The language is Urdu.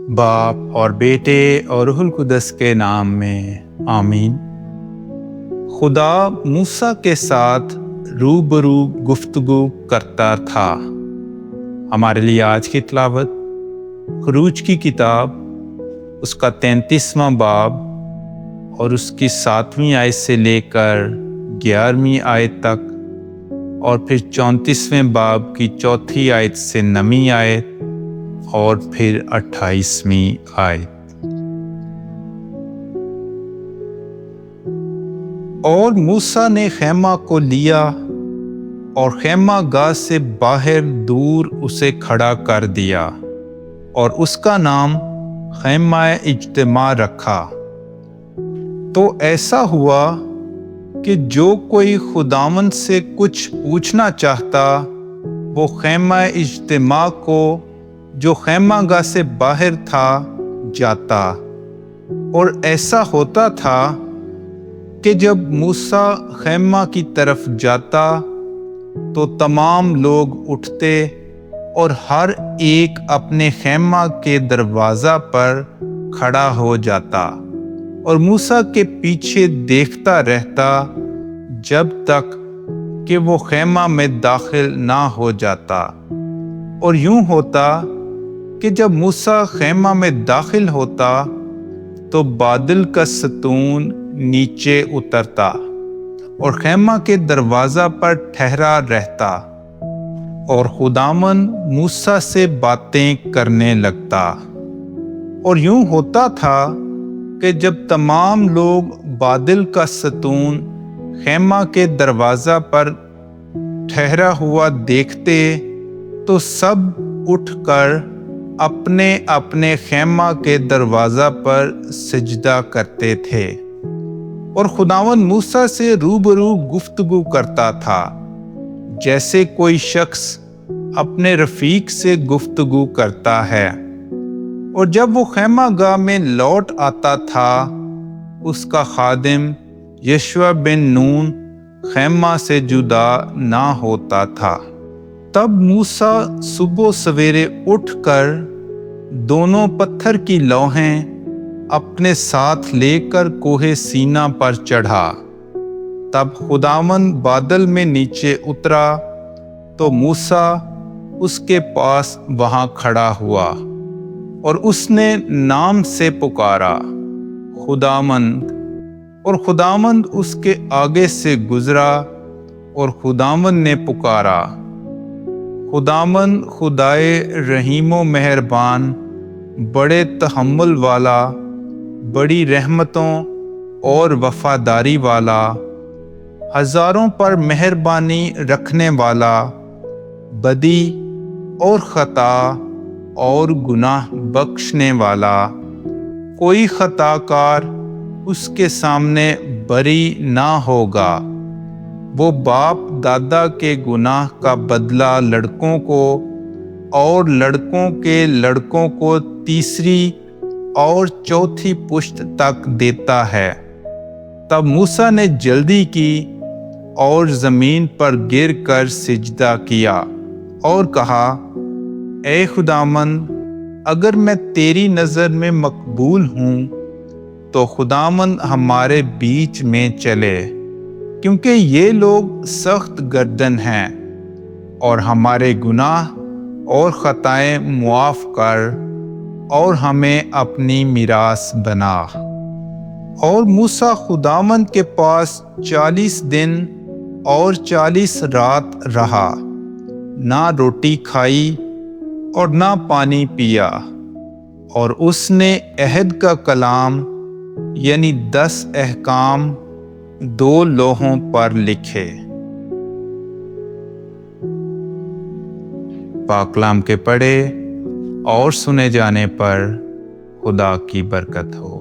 باپ اور بیٹے اور روح القدس کے نام میں آمین۔ خدا موسیٰ کے ساتھ روبرو گفتگو کرتا تھا۔ ہمارے لیے آج کی تلاوت خروج کی کتاب، اس کا 33واں باب اور اس کی 7ویں آیت سے لے کر 11ویں آیت تک، اور پھر 34ویں باب کی 4تھی آیت سے 9ویں آیت اور پھر 28ویں آیت۔ اور موسیٰ نے خیمہ کو لیا اور خیمہ گاہ سے باہر دور اسے کھڑا کر دیا اور اس کا نام خیمہ اجتماع رکھا۔ تو ایسا ہوا کہ جو کوئی خداوند سے کچھ پوچھنا چاہتا وہ خیمہ اجتماع کو جو خیمہ گاہ سے باہر تھا جاتا، اور ایسا ہوتا تھا کہ جب موسیٰ خیمہ کی طرف جاتا تو تمام لوگ اٹھتے اور ہر ایک اپنے خیمہ کے دروازہ پر کھڑا ہو جاتا اور موسیٰ کے پیچھے دیکھتا رہتا جب تک کہ وہ خیمہ میں داخل نہ ہو جاتا۔ اور یوں ہوتا کہ جب موسیٰ خیمہ میں داخل ہوتا تو بادل کا ستون نیچے اترتا اور خیمہ کے دروازہ پر ٹھہرا رہتا، اور خداوند موسیٰ سے باتیں کرنے لگتا۔ اور یوں ہوتا تھا کہ جب تمام لوگ بادل کا ستون خیمہ کے دروازہ پر ٹھہرا ہوا دیکھتے تو سب اٹھ کر اپنے اپنے خیمہ کے دروازہ پر سجدہ کرتے تھے، اور خداوند موسیٰ سے روبرو گفتگو کرتا تھا جیسے کوئی شخص اپنے رفیق سے گفتگو کرتا ہے۔ اور جب وہ خیمہ گاہ میں لوٹ آتا تھا اس کا خادم یشوع بن نون خیمہ سے جدا نہ ہوتا تھا۔ تب موسیٰ صبح سویرے اٹھ کر دونوں پتھر کی لوحیں اپنے ساتھ لے کر کوہ سینا پر چڑھا۔ تب خداوند بادل میں نیچے اترا تو موسیٰ اس کے پاس وہاں کھڑا ہوا، اور اس نے نام سے پکارا خداوند، اور خداوند اس کے آگے سے گزرا، اور خداوند نے پکارا خداوند خدائے رحیم و مہربان، بڑے تحمل والا، بڑی رحمتوں اور وفاداری والا، ہزاروں پر مہربانی رکھنے والا، بدی اور خطا اور گناہ بخشنے والا، کوئی خطا کار اس کے سامنے بری نہ ہوگا۔ وہ باپ دادا کے گناہ کا بدلہ لڑکوں کو اور لڑکوں کے لڑکوں کو تیسری اور چوتھی پشت تک دیتا ہے۔ تب موسیٰ نے جلدی کی اور زمین پر گر کر سجدہ کیا اور کہا، اے خداوند، اگر میں تیری نظر میں مقبول ہوں تو خداوند ہمارے بیچ میں چلے، کیونکہ یہ لوگ سخت گردن ہیں، اور ہمارے گناہ اور خطائیں معاف کر اور ہمیں اپنی میراث بنا۔ اور موسیٰ خداوند کے پاس 40 دن اور 40 رات رہا، نہ روٹی کھائی اور نہ پانی پیا، اور اس نے عہد کا کلام یعنی 10 احکام 2 لوحوں پر لکھے۔ پاک کلام کے پڑھے اور سنے جانے پر خدا کی برکت ہو۔